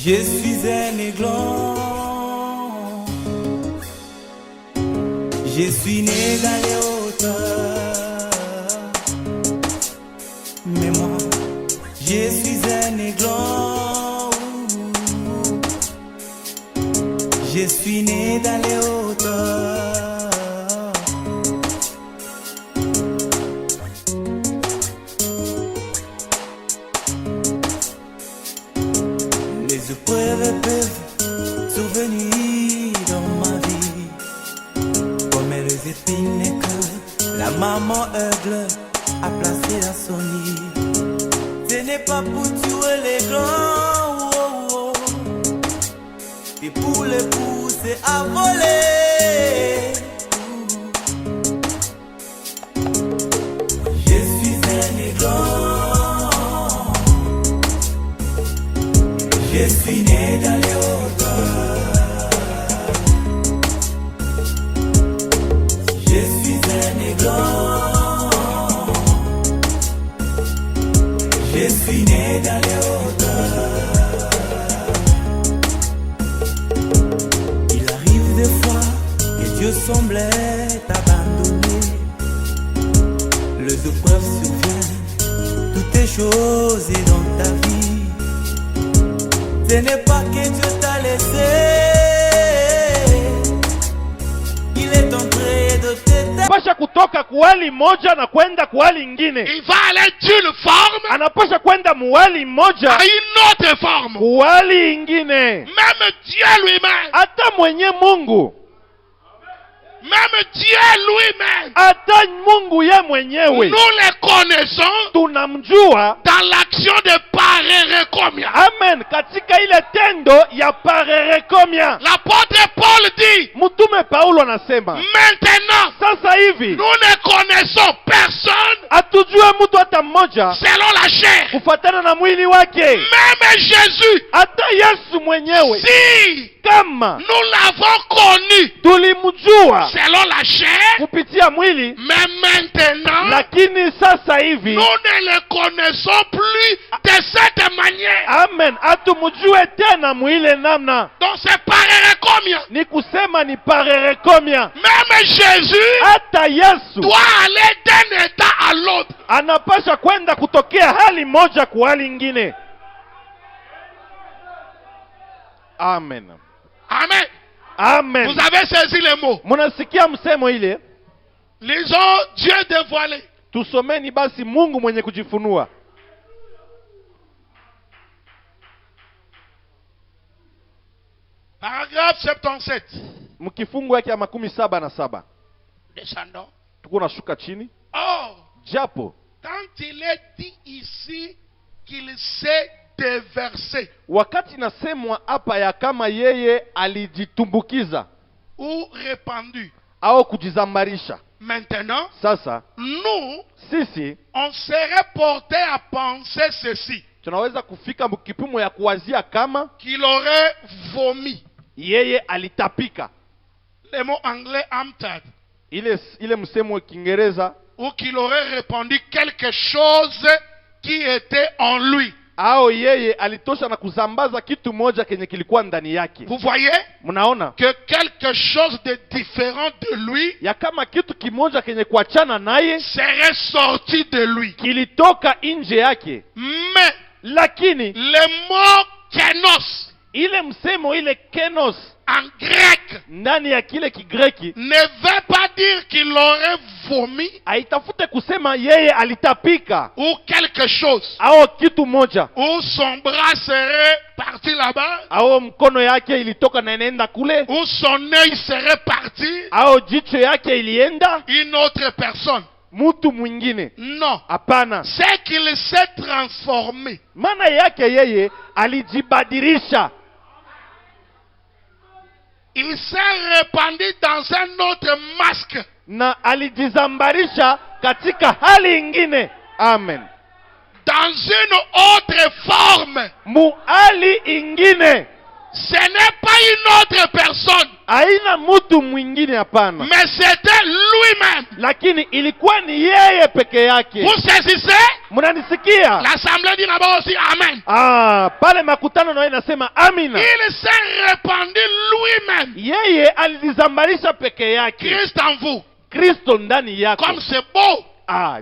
Je suis un aiglon. Je suis né dans les hauteurs. Mais moi, je suis un aiglon. Je suis né dans les hauteurs. Les épreuves peuvent survenir dans ma vie, comme les épines que la maman aigle a placées dans son nid. Ce n'est pas pour tuer les grands, oh, oh, et pour les pousser à voler. Je suis un aiglon. Je suis né dans les hauteurs. Je suis un aiglon. Je suis né dans les hauteurs. Il arrive des fois que Dieu semblait abandonné. Les épreuves surviennent, toutes les choses dans ta vie. Ce n'est pas que Dieu t'a laissé. Il est en train de te pasha kutoka kuhali moja na kwenda kuhali ingine. Il va aller d'une forme Anapasha kwenda muhali moja à une autre forme. kuhali ingine. Même Dieu lui-même, Hata mwenye Mungu, même Dieu lui-même, hata Mungu ye mwenyewe nous les connaissons tunamjua. dans l'action de parere combien. Amen. Katika ile tendo ya parerekomia, L'apôtre Paul dit, mtume Paulo anasema maintenant, sasa hivi nous ne connaissons personne hatujue mtu hata mmoja selon la chair. kufatana na mwili wake. Même Jésus, Hata Yesu mwenyewe si kama nous l'avons connu tulimjua selon la chair, kupitia mwili, mais maintenant, lakini sasa hivi nous ne le connaissons plus de cette manière. amen, hatumjue tena mwile namna. Donc c'est parere combien. Ni kusema ni parerekomia. Même Jésus Hata Yesu doit aller d'un état à l'autre. anapasha kwenda kutokea hali moja kwa hali ingine. Amen. Amen. Amen. Vous avez saisi les mots. Munasikia msemo ile? Lisons Dieu dévoilé. Tusomeni basi Mungu mwenye kujifunua. Paragraphe 77. Mkifungu yake ya 77. Descendons. Tuko nashuka chini. Or, Japo quand il est dit ici qu'il s'est déversé wakati nasemwa hapa ya kama yeye alijitumbukiza ou répandu, au kujizambarisha, maintenant, sasa nous, sisi on serait porté à penser ceci, tunaweza kufika kipimo ya kuwazia kama qu'il aurait vomi. yeye alitapika. Le mot anglais emptied. Ile msemo wa Kiingereza, Ou qu'il aurait répandu quelque chose qui était en lui. au yeye alitosha na kuzambaza kitu moja kenye kilikuwa ndani yake. Vous voyez Mnaona que quelque chose de différent de lui ya kama kitu kimoja kenye kuachana naye serait sorti de lui. kilitoka nje yake, Mais lakini le mot kenos ile msemo ile kenos en grec ndani ya kile Kigreki ne veut pas dire qu'il aurait vomi haitafute kusema yeye alitapika ou quelque chose, au kitu moja ou son bras serait parti là-bas, au mkono yake ilitoka na inaenda kule, ou son œil serait parti, au jicho yake ilienda une autre personne. mtu mwingine. Non. Hapana, C'est qu'il s'est transformé. maana yake yeye alijibadilisha, Il s'est répandu dans un autre masque. na alijizambarisha katika hali ingine. Amen. Dans une autre forme. Muhali ingine. Ce n'est pas une autre personne. Haina mtu mwingine, hapana, Mais c'était lui-même. lakini ilikuwa ni yeye peke yake. Vous saisissez? Mnanisikia? L'assemblée dit d'abord aussi Amen. Pale makutano nayo inasema amina. Il s'est répandu lui-même. Yeye alijizambalisha peke yake. Christ en vous. Kristo ndani yako. Comme c'est beau.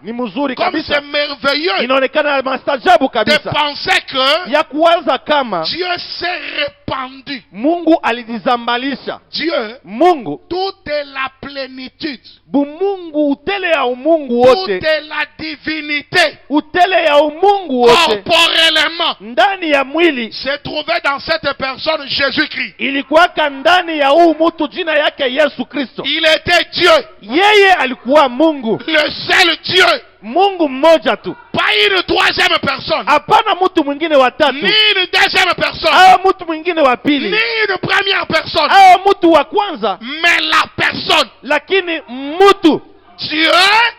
Ni mzuri Comme kabisa. c'est merveilleux. Inaonekana mastajabu De kabisa. penser que Ya kuwaza kama Dieu s'est répandu. Mungu alijizambalisha. Dieu, Mungu, toute la plénitude, bumungu utele ya umungu toute wote. la divinité, Utele ya umungu wote. corporellement, Ndani ya mwili. se trouvait dans cette personne Jésus-Christ. Ilikuwaka ndani ya huu mtu jina yake Yesu Kristo. Il était Dieu, Yeye alikuwa Mungu. le seul Dieu. Mungu mmoja tu. Pas une troisième personne, Hapana mtu mwingine wa tatu. ni une deuxième personne, Au mtu mwingine wa pili. ni une première personne, Au mtu wa kwanza. mais la personne, Lakini mtu Dieu,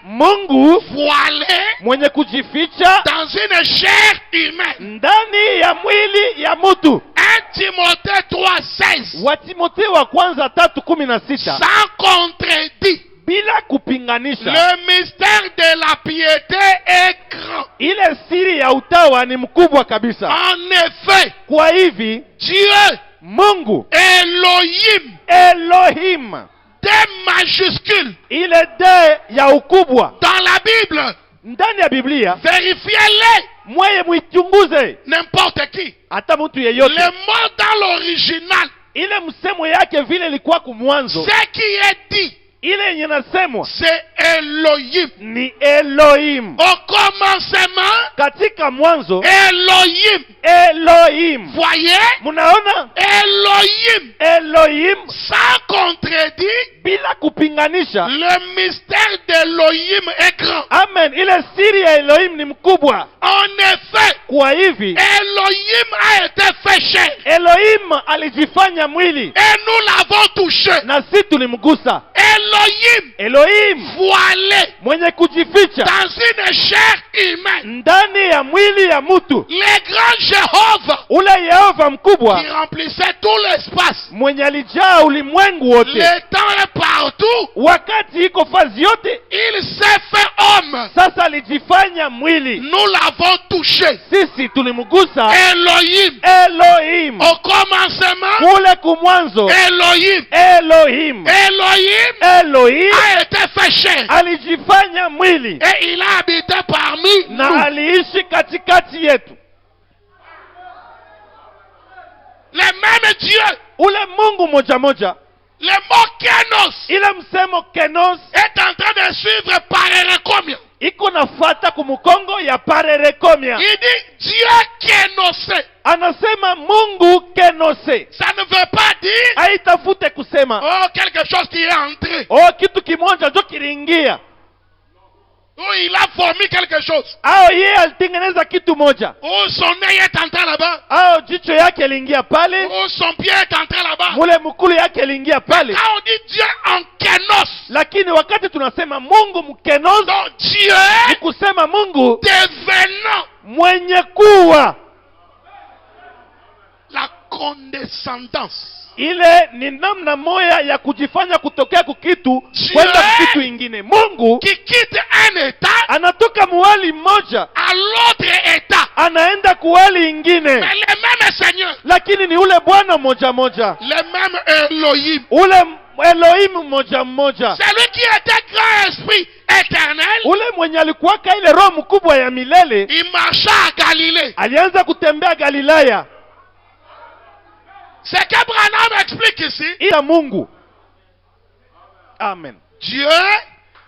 Mungu voilé mwenye kujificha dans une chair humaine. ndani ya mwili ya mtu. 1 Timothée 3,16. Wa Timotheo wa kwanza 3:16. Sans contredit. Bila kupinganisha. Le mystère de la piété est grand. Ile siri ya utawa ni mkubwa kabisa. En effet, Kwa hivi Dieu, Mungu Elohim, Elohim, D majuscule, ile de ya ukubwa dans la Bible, ndani ya Biblia, vérifiez-les, mweye muichunguze. n'importe qui. Hata mtu yeyote. Le mot dans l'original, Ile msemo yake vile ilikuwa kumwanzo. ce qui est dit, Ile yenye nasemwa c'est Elohim. ni Elohim. Au commencement, Katika mwanzo Elohim. Elohim. Voyez, Munaona? Elohim, Elohim sans contredit, bila kupinganisha. le mystère d'Elohim est grand. Amen. Ile siri ya Elohim ni mkubwa. En effet, Kwa hivi Elohim a été fait chair. Elohim alijifanya mwili Et nous l'avons touché. na si tulimgusa. Elohim, Elohim voilé mwenye kujificha dans une chair humaine. ndani ya mwili ya mtu. Le grand Jéhovah Ule Yehova mkubwa qui remplissait tout l'espace. mwenye alijaa ulimwengu wote. Le temps est partout. Wakati iko fazi yote, Il s'est fait homme. sasa alijifanya mwili. Nous l'avons touché. Sisi tulimgusa. Elohim. Elohim. Au commencement, Kule kumwanzo Elohim. Elohim. Elohim Elohim a été fait chair. alijifanya mwili Et il a habité parmi na nous. aliishi katikati yetu. Le même Dieu, Ule Mungu moja moja, le mot Kenos, ile msemo kenos est en train de suivre Parerekomia. iko nafata kumukongo ya parerekomia. Il dit Dieu Kenosé. Anasema Mungu kenose. Ça ne veut pas dire Haitafute kusema quelque chose qui est entré. kitu kimoja jo kiliingia. Ou il a formé quelque chose. Yeye alitengeneza kitu moja. Ou son œil est entré là-bas. Jicho yake iliingia pale. Ou son pied est entré là-bas. Mule mkulu yake iliingia pale. Quand on dit Dieu en Kenos, Lakini wakati tunasema Mungu mkenos, donc Dieu ni kusema Mungu devenant mwenye kuwa. la condescendance. Ile ni namna moya ya kujifanya kutokea kukitu kwenda kitu ingine. Mungu Qui quitte un état anatoka muhali mmoja à l'autre état. anaenda kuhali ingine. Mais le même Seigneur, Lakini ni ule Bwana moja moja. le même Elohim. Ule Elohim moja moja. Celui qui était grand esprit éternel, Ule mwenye alikuwaka ile roho mkubwa ya milele. il marcha à Galilée. Alianza kutembea Galilaya. C'est que Branham explique ici. Ila Mungu. Amen. Dieu,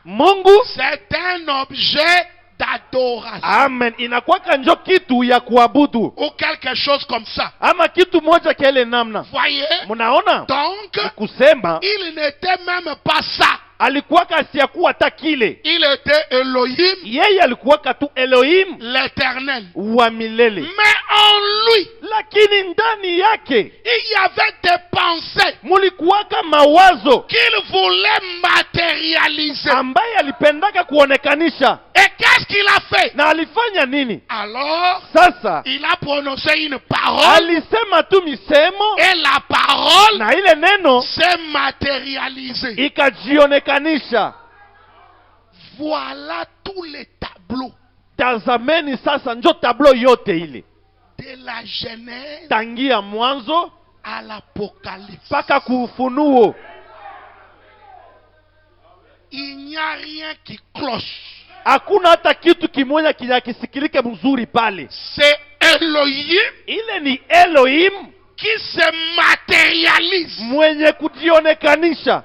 Mungu. c'est un objet d'adoration. Amen. Inakuwaka njo kitu ya kuabudu. Ou quelque chose comme ça. Ama kitu moja kile namna. Voyez? Munaona? Donc, Kusema il n'était même pas ça. alikuwaka asiyakuwa hata kile. Il était Elohim, Yeye alikuwaka tu Elohim l'éternel. wa milele. Mais en lui, Lakini ndani yake il y avait des pensées mulikuwaka mawazo qu'il voulait matérialiser. ambaye alipendaka kuonekanisha. Et qu'est-ce qu'il a fait? Na alifanya nini? Alors, Sasa il a prononcé une parole alisema tu misemo et la parole na ile neno s'est matérialisée. ikajionekanisha. Voilà tous les tableaux Tazameni sasa njo tablo yote ile. De la Genèse Tangia mwanzo à l'Apocalypse. mpaka kuufunuo. Il n'y a rien qui cloche. Hakuna hata kitu kimoja kinakisikilike mzuri pale. C'est Elohim Ile ni Elohim qui se matérialise mwenye kujionekanisha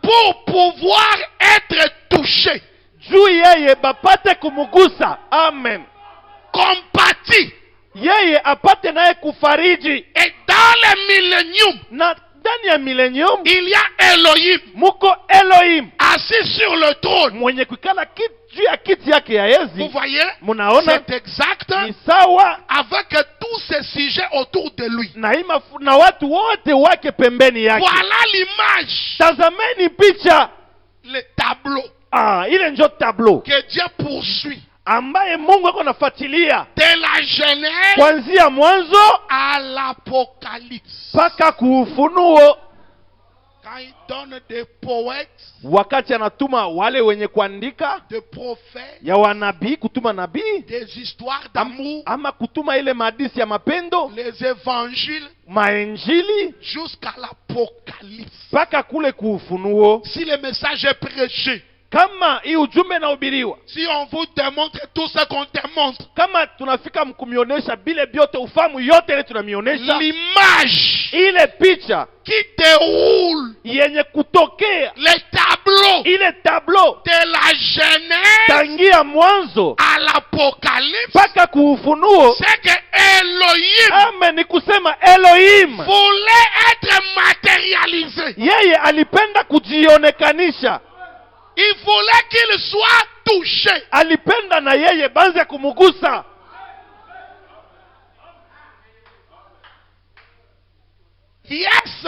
pour pouvoir être touché, juu yeye bapate kumugusa. Amen. compati. Yeye apate naye kufariji. Et dans le millénium, Na ndani ya millennium il y a Elohim muko Elohim assis sur le trône. mwenye kuikala juu ya kiti yake ya Vous enzi. voyez, Munaona c'est exact ni sawa avec tous ces sujets autour de lui. na watu wote wake pembeni yake. Voilà l'image, Tazameni picha. le tableau Ile njo tableau que Dieu poursuit ambaye Mungu ako nafuatilia de la Genèse kuanzia mwanzo à l'Apocalypse. mpaka kuufunuo. Quand il donne des poètes, Wakati anatuma wale wenye kuandika des prophètes, ya wanabii, kutuma nabii des histoires d'amour, ama kutuma ile mahadisi ya mapendo, les évangiles, maenjili jusqu'à l'Apocalypse. mpaka kule kuufunuo. Si le message est prêché, Kama hii ujumbe inahubiriwa, si on vous démontre tout ce qu'on démontre, kama tunafika mkumionesha bile byote, ufahamu yote ile tunamionesha, l'image ile picha qui déroule yenye kutokea, les tableaux ile tablo de la Genèse tangia mwanzo à l'Apocalypse, mpaka kuufunuo. c'est que Elohim Amen, ni kusema Elohim voulait être matérialisé. yeye alipenda kujionekanisha, Il voulait qu'il soit touché. alipenda na yeye banze kumugusa. Yes,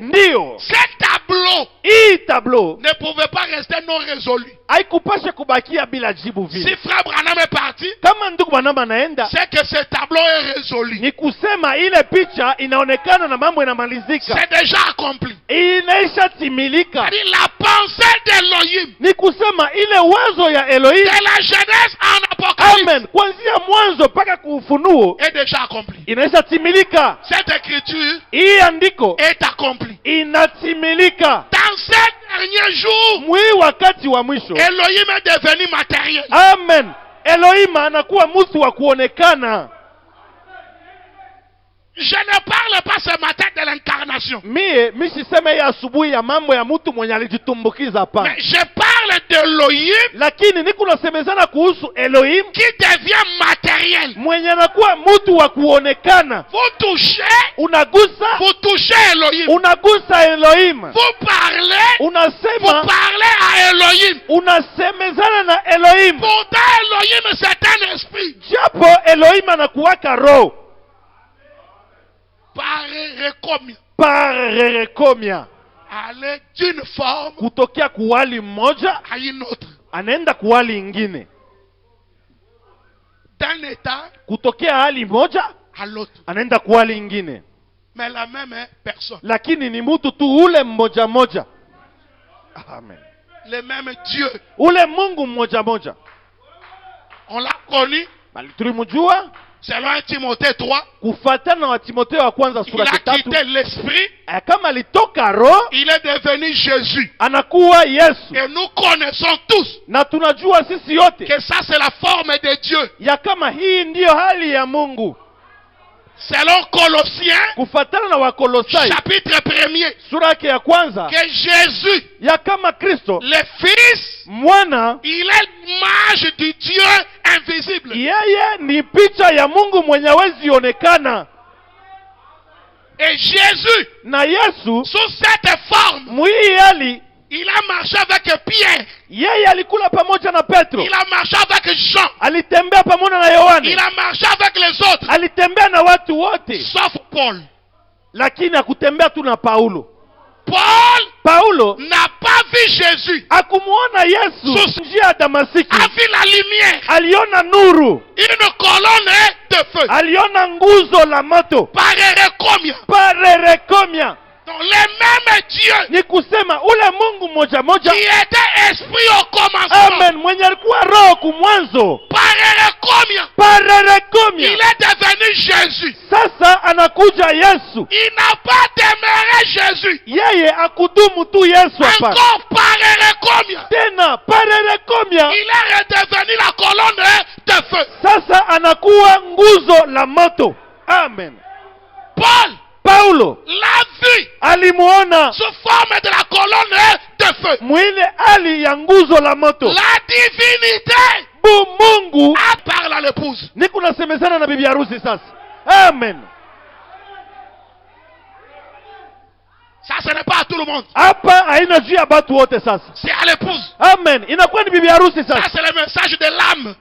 Ndio ce tableau hii tablo ne pouvait pas rester non résolu. haikupasha kubakia bila jibu Si vile. frère Branham est parti, Kama ndugu Branham anaenda, c'est que ce tableau est résolu. ni kusema ile picha inaonekana na mambo inamalizika, C'est déjà accompli. inaisha timilika. C'est-à-dire la pensée d'Elohim, Ni kusema ile wazo ya Elohim, de la Genèse en Apocalypse, amen, kuanzia mwanzo mpaka kuufunuo est déjà accomplie. inaisha timilika. Cette écriture Hii andiko est accomplie. inatimilika. Dans ces derniers jours, Mwi wakati wa mwisho, Elohim est devenu matériel. amen, Elohim anakuwa mtu wa kuonekana. Je ne parle pas ce matin de l'incarnation, Mi siseme hii asubuhi ya mambo ya mtu mwenye alijitumbukiza hapa, mais je parle d'Elohim lakini niko nasemezana kuhusu Elohim qui devient matériel. mwenye anakuwa mtu wa kuonekana. Vous touchez Elohim. Unagusa Elohim, Vous parlez unasema, à Elohim. unasemezana na Elohim, Pourtant, Elohim, c'est un esprit. japo Elohim anakuwaka roho parerekomia, Aller d'une forme kutokea kuwali mmoja à une autre, anaenda kuwali ingine, d'un état kutokea hali moja à l'autre, anaenda kuwali ingine, mais la même personne, lakini ni mtu tu ule mmoja moja. Amen. le même Dieu. Ule Mungu mmoja moja On l'a connu bali tulimjua selon 1 Timothée 3. kufuatana na Timotheo wa kwanza Il sura a 3. quitté l'esprit, Kama alitoka roho il est devenu Jésus. anakuwa Yesu, Et nous connaissons tous na tunajua sisi yote que ça c'est la forme de Dieu. ya kama hii ndiyo hali ya Mungu. Selon Colossiens, Kufuatana na Wakolosai chapitre 1er, sura yake ya kwanza, que Jésus, ya kama Kristo le Fils, mwana il est l'image du Dieu invisible. yeye ni picha ya Mungu mwenye hawezi onekana, Et Jésus, na Yesu sous cette forme, mwii hali il a marché avec Pierre, yeye alikula pamoja na Petro, il a marché avec Jean, alitembea pamoja na Yohane, il a marché avec les autres, alitembea na watu wote, sauf Paul. lakini hakutembea tu na Paulo. Paul n'a pas vu Jésus, akumuona Yesu njia ya Damasiki, a vu la lumière, aliona nuru, une colonne de feu, aliona nguzo la moto parerekomia. parerekomia. Donc le même Dieu Ni kusema ule Mungu moja moja. qui était esprit au commencement, Amen. Mwenye alikuwa roho kumwanzo. il est devenu Jésus. Sasa anakuja Yesu. Il n'a pas demeuré Jésus. Yeye akudumu tu Yesu hapa. Encore combien? Tena parerekomia. Il est redevenu la colonne de feu. Sasa anakuwa nguzo la moto. Amen. Paulo L'a vu alimuona sous forme de la colonne de feu. mwile ali ya nguzo la moto. La divinité Mungu parle à l'épouse. ni kunasemezana na bibi harusi sasa. Amen. Ça, ce n'est pas à tout le monde. Hapa haina juu ya batu wote sasa. C'est à l'épouse. Amen. Inakuwa ni bibi harusi Ça, sasa. c'est le message de l'âme.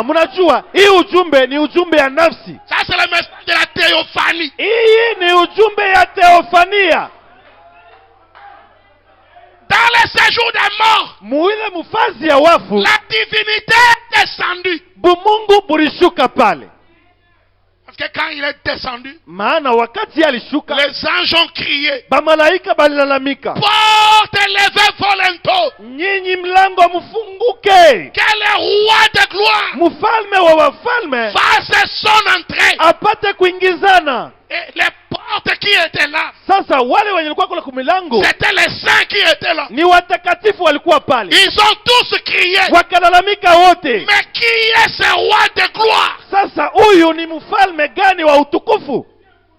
Mnajua hii ujumbe ni ujumbe ya nafsi. Ça, c'est le message de la théophanie. Hii ni ujumbe ya teofania. Dans le séjour des morts, Muile mufazi ya wafu, la divinité est descendue. bumungu bulishuka pale. Parce que quand il est descendu, Maana wakati alishuka, les anges ont crié, bamalaika balilalamika, porte levée volonto, nyinyi mlango mufunguke, que le roi de gloire mfalme wa wafalme fasse son entrée. apate kuingizana. Et les portes qui étaient là, Sasa wale wenye walikuwa kule kumilango c'était les saints qui étaient là. ni watakatifu walikuwa pale, Ils ont tous crié, wakalalamika wote. mais qui est ce roi de gloire? Sasa huyu ni mfalme gani wa utukufu?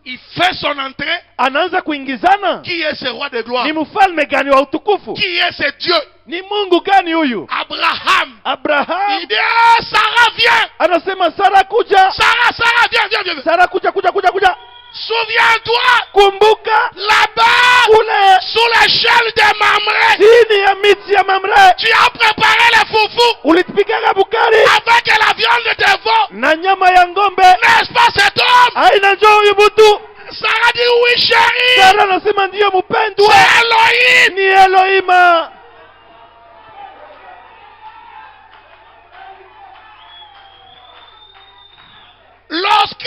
Il fait son entrée. Anaanza kuingizana. Qui est ce roi de gloire? Ni mfalme gani wa utukufu? Qui est ce Dieu? Ni Mungu gani huyu? Abraham. Abraham. Il dit, ah, Sarah, viens. Anasema Sara kuja. Sarah, viens. Sara kuja. Souviens-toi, Kumbuka là-bas, kule sous l'échelle de Mamré, chini ya miti ya Mamre tu as préparé les foufous ulipikaga bukari avec la viande de veau. na nyama ya ng'ombe. N'est-ce pas cet homme? Haina njoo huyu mtu. Sarah dit, oui, chérie. Sara anasema ndiyo mpendwa. C'est Elohim. Ni Elohima. Lorsque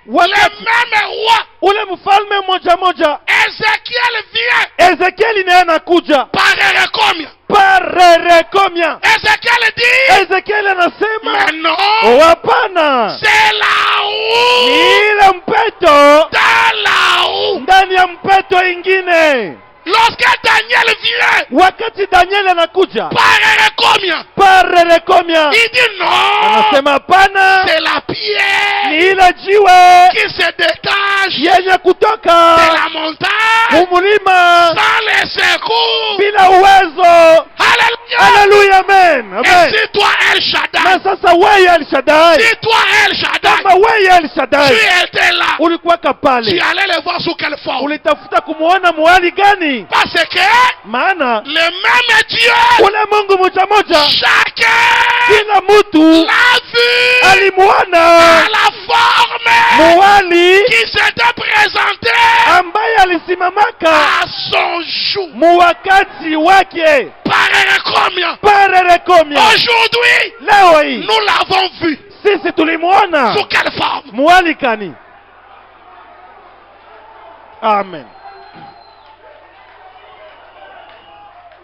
le Wakati même roi, ule mfalme moja Ézéchiel vient, Ezekieli naye anakuja parerekomia. parerekomia. Ezekiel dit, Ezekieli anasema mais non, hapana, c'est la roue ni ile mpeto dans la roue. ndani ya mpeto ingine. Lorsque Daniel vient, Wakati Danieli anakuja parerekomia, parerekomia, il dit non, anasema hapana, c'est la ni pierre ile jiwe qui se détache yenye de kutoka la montagne kumulima sans les secours. bila uwezo. Alléluia. Haleluya, amen, Et amen. si toi El Shaddai, Na sasa wewe El Shaddai, si toi El Shaddai, kama wewe El tu Shaddai étais là, ulikuwaka tu pale, allais le voir sous quelle forme? ulitafuta kumuona muhali gani? Parce que Maana le même Dieu, ule Mungu moja chacun kila mtu l'a vu alimuona à la forme muhali qui s'était présenté ambaye alisimamaka à son jour. muwakati wake Parerekomia. parerekomia. Aujourd'hui, Leo hii nous l'avons vu. sisi tulimuona Sous quelle forme? muhali kani? Amen.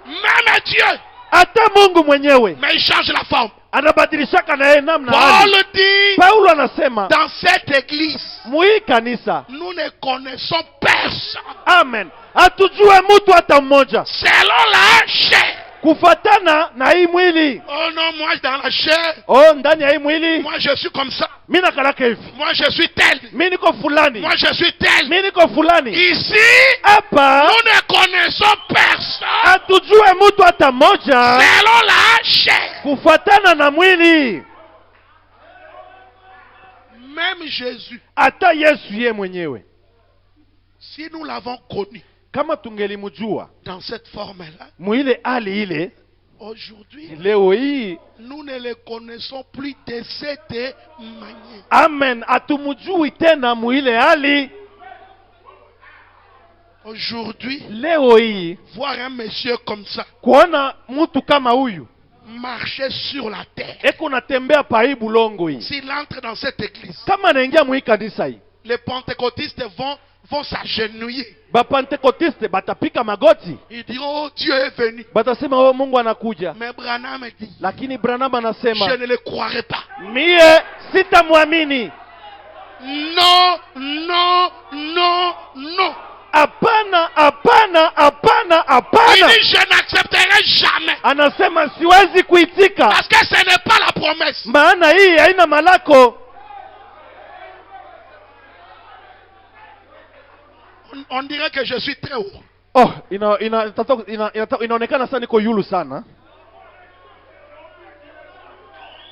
Même Dieu, Hata Mungu mwenyewe mais il change la forme. anabadilishaka na yeye namna hali. Paul dit, Paulo anasema dans cette église, muhii kanisa, nous ne connaissons personne amen, hatujue mtu hata mmoja selon la chair. kufatana na hii mwili. Oh non, moi dans la chair, Ndani ya hii mwili moi je suis comme ça. mimi nakalaka hivi, Moi je suis tel. mimi niko fulani, Moi je suis tel. mimi niko fulani. Ici, Hapa nous ne connaissons personne hatujue mtu hata mmoja selon la chair. kufatana na mwili. Même Jésus, Hata Yesu ye mwenyewe, si nous l'avons connu kama tungelimjua dans cette forme-là, mwile hali ile, aujourd'hui, leo hii nous ne le connaissons plus de cette manière. amen, hatumjui tena mwile hali. Aujourd'hui, Leo hii voir un monsieur comme ça kuona mtu kama huyu marcher sur la terre, eko natembea pa hii bulongo hii, s'il entre dans cette église, kama anaingia mwii kanisa hii, les pentecôtistes vont vont s'agenouiller. Bapentekotiste batapika magoti, Ils diront, oh, Dieu est venu. batasema oh, Mungu anakuja. Mais Branham dit, Lakini Branham anasema je ne le croirai pas. mie sitamwamini. Non, non, non, non. Hapana, hapana, hapana, Il hapana. dit, je n'accepterai jamais. Anasema siwezi kuitika, Parce que ce n'est pas la promesse. maana hii haina malako. On dirait que je suis très haut. Oh, inaonekana sana niko yulu sana.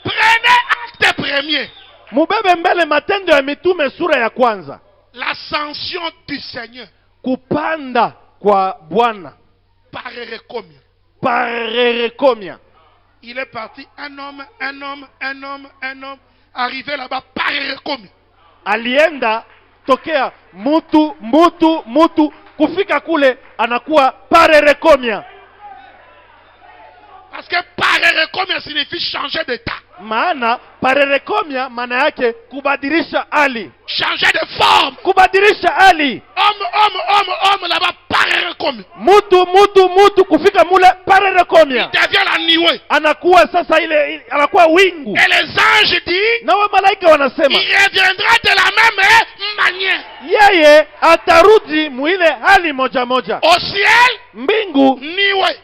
Prenez acte premier. Mubebe mbele Matendo ya Mitume sura ya kwanza. L'ascension du Seigneur. Kupanda kwa Bwana. Parerekomia. Parerekomia. Il est parti, un homme. Arrivé là-bas, parerekomia. Alienda tokea mutu kufika kule anakuwa parerekomia. Parce que parerekomia signifie changer d'état. Maana parerekomia maana yake kubadilisha hali. Changer de forme. Kubadilisha hali. Homme là-bas, parerekomia. Mutu kufika mule parerekomia. Il devient la niwe. Anakuwa sasa ile anakuwa wingu. Et les anges disent, Na wa malaika wanasema il reviendra de la même manière. yeye atarudi mwile hali moja moja. Au ciel, Mbingu niwe.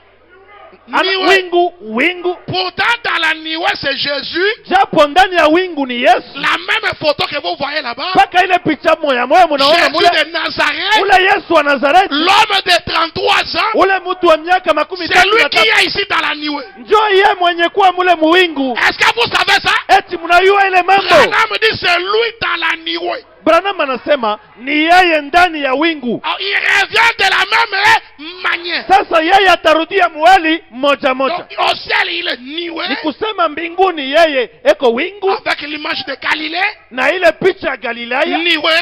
wingu. Pourtant, dans la niwe, c'est Jésus. Japo ndani ya wingu ni Yesu. La même photo que vous voyez là-bas. Paka ile picha moya munaona Jésus mule. de Nazareth. Ule Yesu wa Nazareti. L'homme de 33 ans. Ule mtu wa miaka 13. C'est lui qui est ici dans la niwe. Njoo yeye mwenye kuwa mule muwingu. Est-ce que vous savez ça? Eti mnayua ile mambo. Branham dit c'est lui dans la niwe. Branham anasema ni yeye ndani ya wingu. Alors, il revient de la même manière. Sasa yeye atarudia mwali moja moja. Donc, au ciel, il est niwe. Ni kusema mbinguni yeye eko wingu. Avec l'image de Galilée. Na ile picha ya Galilaya. Niwe.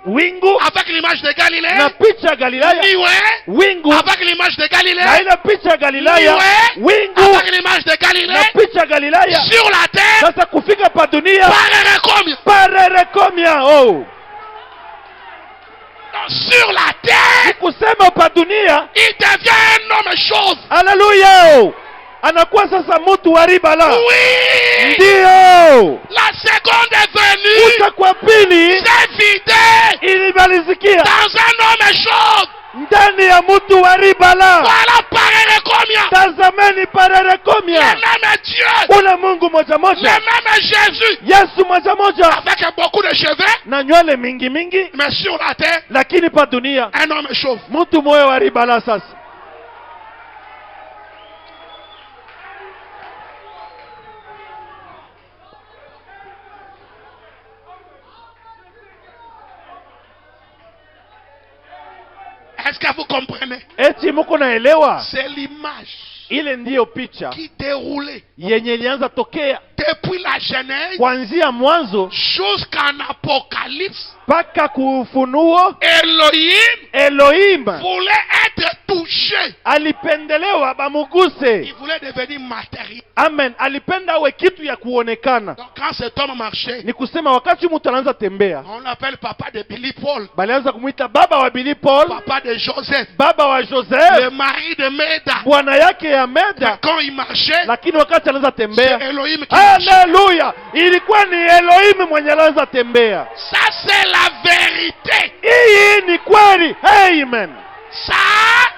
Wingu. Avec l'image de Galilée. Na picha ya Galilaya. Niwe. Wingu. Avec l'image de Galilée. Na ile picha ya Galilaya. Niwe. Wingu. Avec l'image de Galilée. Na picha ya Galilaya. Sur la terre. Sasa kufika pa dunia. Parerekomia. Parerekomia. Oh. Sur la terre. Kusema pa dunia. Il devient un homme chose. Haleluya. Anakuwa sasa mtu wa riba la. Oui. Ndio. La seconde est venue. Kuja kwa pili. C'est vidé. Ilimalizikia. Dans un homme chose. Ndani ya mtu wa riba la. Voilà parerekomia. Tazameni parerekomia. Le même Dieu. Ule Mungu moja Le moja. même Jésus. Yesu moja moja. Avec beaucoup de cheveux. Na nywele mingi mingi. Mais sur la terre. Lakini pa dunia. Un homme chauve. Mtu moyo wa riba la sasa. Est-ce que vous comprenez? Eti muko naelewa? C'est l'image Ile ndiyo picha qui déroulait yenye ilianza tokea depuis la Genèse kuanzia mwanzo jusqu'en Apocalypse. mpaka kufunuo. Elohim Voulait être touché. alipendelewa bamuguse. Il voulait devenir matériel. Amen. Alipenda awe kitu ya kuonekana. Donc quand cet homme marchait, Ni kusema wakati mtu anaanza tembea, on l'appelle papa de Billy Paul, balianza kumwita baba wa Billy Paul, papa de Joseph, baba wa Joseph, le mari de Meda. bwana yake ya Mais Meda. quand il marchait, Lakini wakati anaanza c'est tembea, Elohim qui marchait. haleluya, ilikuwa ni Elohim mwenye anaanza tembea. Ça c'est la vérité. Hii ni kweli. Amen. Ça,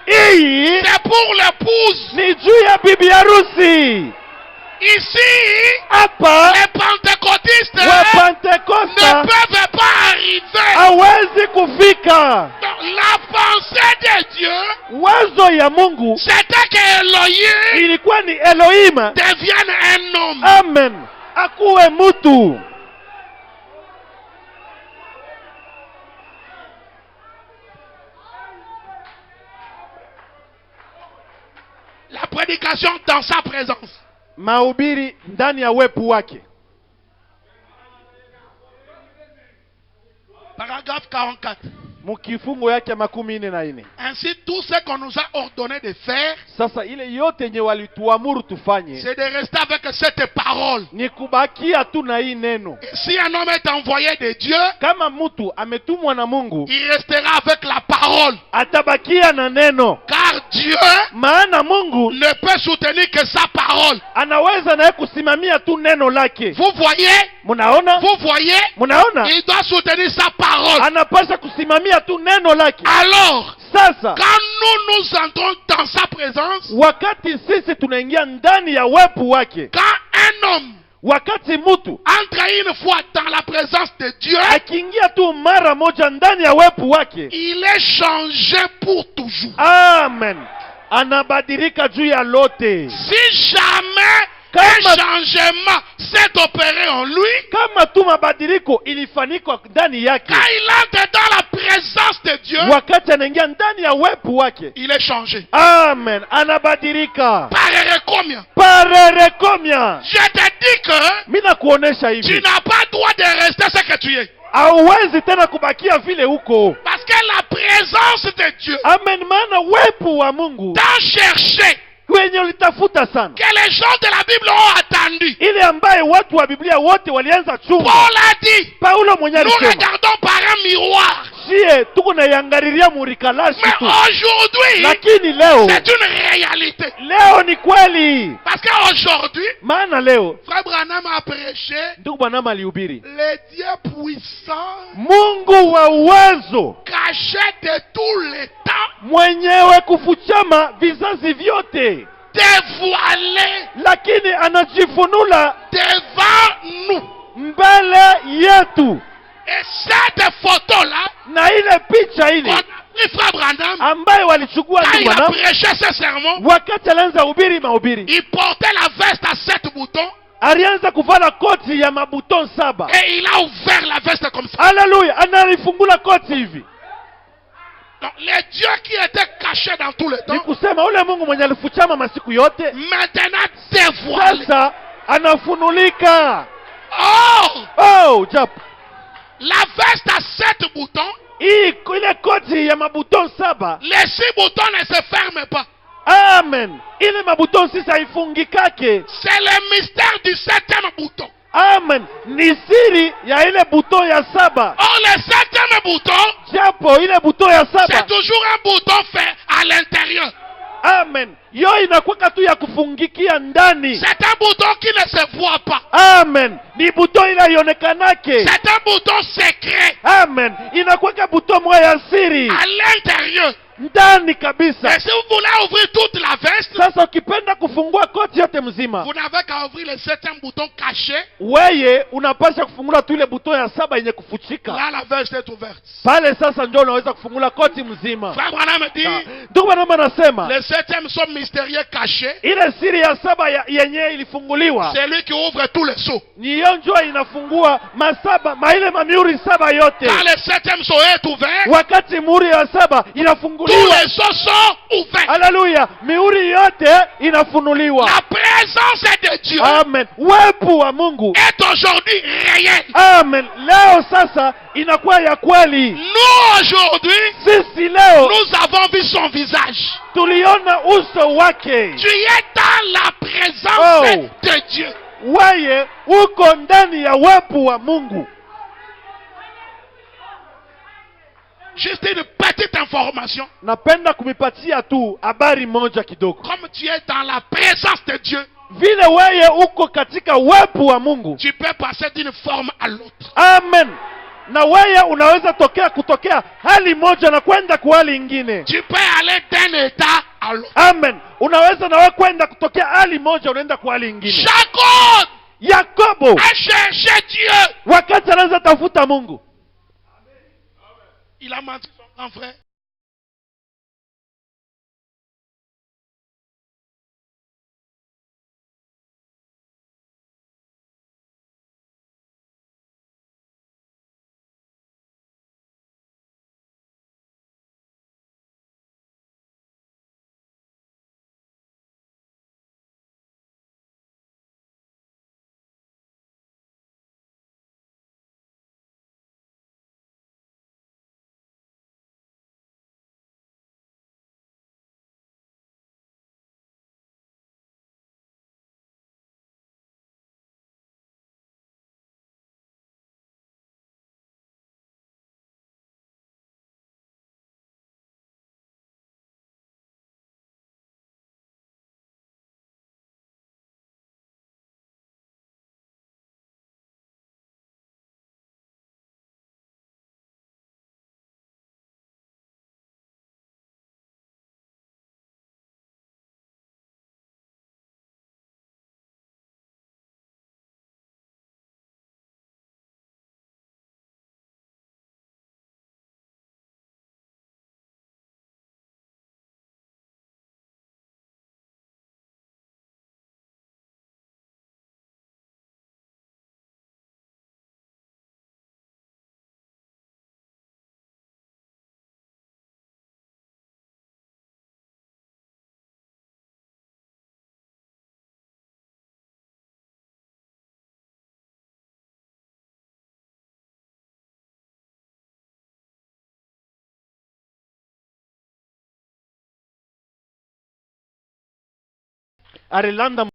Hii c'est pour l'épouse. ni juu ya bibi harusi. Ici, Hapa les pentecôtistes wa ne Pentekosta peuvent pas arriver. hawezi kufika. Donc, la pensée de Dieu, Wazo ya Mungu c'était que Elohim ilikuwa ni Elohim, devienne un homme. amen, akuwe mutu. La prédication dans sa présence. Mahubiri ndani ya wepu wake. Paragraphe 44. Mukifungo yake ya 14. Ainsi, tout ce qu'on nous a ordonné de faire, Sasa ile yote yenye walituamuru tufanye c'est de rester avec cette parole. ni kubakia tu na hii neno. Et si un homme est envoyé de Dieu, Kama mtu ametumwa na Mungu, il restera avec la parole. atabakia na neno, Car Dieu maana Mungu ne peut soutenir que sa parole. anaweza naye kusimamia tu neno lake. Vous voyez? Munaona? Vous voyez? Munaona? Il doit soutenir sa parole. Anapasha kusimamia tu neno lake. Alors, Sasa quand nous entrons dans sa présence, wakati sisi tunaingia ndani ya wepo wake, quand un homme wakati mtu entre une fois dans la présence de Dieu, akiingia tu mara moja ndani ya wepo wake, il est changé pour toujours. amen, anabadilika juu ya lote. Si jamais Kama- un changement s'est opéré en lui, Kama tu mabadiliko ilifanyika ndani yake, quand il entre dans la présence de Dieu, wakati anaingia ndani ya wepo wake, il est changé. amen, anabadilika. Parere combien? Parere komya. Je te dis que Mimi nakuonesha tu hivi, n'as pas droit de rester ce que tu es. hauwezi tena kubakia vile huko. Parce que la présence de Dieu, Amen, maana wepo wa Mungu t'as cherché, wenye ulitafuta sana, que les gens de la Bible ont attendu. ile ambaye watu wa Biblia wote walianza chunga. Paul a dit, Paulo mwenye nous alisema, regardons par un miroir. sie tuko naiangalilia murikalashi Mais tu, aujourd'hui, lakini leo, c'est une réalité. leo ni kweli. Parce qu'aujourd'hui, Maana leo Frère Branham a prêché ndugu Branham alihubiri le Dieu puissant, Mungu wa uwezo, caché de tous les temps, mwenyewe kufuchama vizazi vyote, dévoilé lakini anajifunula devant nous. mbele yetu. Et cette photo-là, Na ile picha on ile a pris Frère Branham, ambaye walichukua quand ndugu il a Branham prêché ce sermon, wakati alianza hubiri mahubiri, il portait la veste à 7 boutons alianza kuvala koti ya mabuton 7. et il a ouvert la veste comme ça. Haleluya, analifungula koti hivi. Donc, le Dieu qui était caché dans tout le Ni temps, kusema ule Mungu mwenye alifuchama masiku yote maintenant dévoilé. sasa anafunulika. Or, Oh, japo la veste à 7 boutons, ile koti ya mabuton 7, les 6 boutons ne se ferment pas. amen, ile mabuton 6 haifungikake. C'est le mystère du 7e bouton. Amen, ni siri ya ile buton ya 7. Or, le 7e bouton, Japo ile buton ya c'est 7, toujours un bouton fait à l'intérieur. amen, yo inakuwa tu ya kufungikia ndani. C'est un bouton qui ne se voit pas. Amen, ni buton ile ionekanake. C'est un bouton secret Amen, inakuwa buton moja ya siri à l'intérieur. ndani kabisa. Et si vous voulez ouvrir toute la veste, Sasa ukipenda kufungua koti yote mzima, vous n'avez qu'à ouvrir le 7e bouton caché. weye unapasha kufungula tu ile buton ya 7 yenye kufuchika Là, la veste est ouverte. pale. Sasa ndio unaweza kufungula koti mzima. Frère Branham dit, Ndugu Branham anasema le 7e somme mystérieux caché, ile siri ya 7 yenye ilifunguliwa c'est lui qui ouvre tous les seaux. ni hiyo njua inafungua ile mamiuri 7 yote. Quand le 7e seau est ouvert, Wakati muhuri ya 7 tous inafunguliwa, les seaux sont ouverts. haleluya, mihuri yote inafunuliwa. La présence de Dieu Amen, wepo wa Mungu, est aujourd'hui réelle. amen, leo sasa inakuwa ya kweli. Nous, aujourd'hui, Sisi leo nous avons vu son visage. tuliona uso wake. Tu es dans la présence de Dieu. Weye uko ndani ya wepo wa Mungu. Juste une petite information. Napenda kumipatia tu habari moja kidogo. Comme tu es dans la présence de Dieu, Vile weye uko katika wepo wa Mungu, tu peux passer d'une forme à l'autre. amen, na weye unaweza kutokea hali moja na kwenda kwa hali ingine. Tu peux aller d'un état à l'autre. Amen, unaweza na wewe kwenda kutokea hali moja unaenda kwa hali ingine. Jacob Yakobo a cherché Dieu. wakati anaanza tafuta Mungu, Il a menti son grand frère. alilanda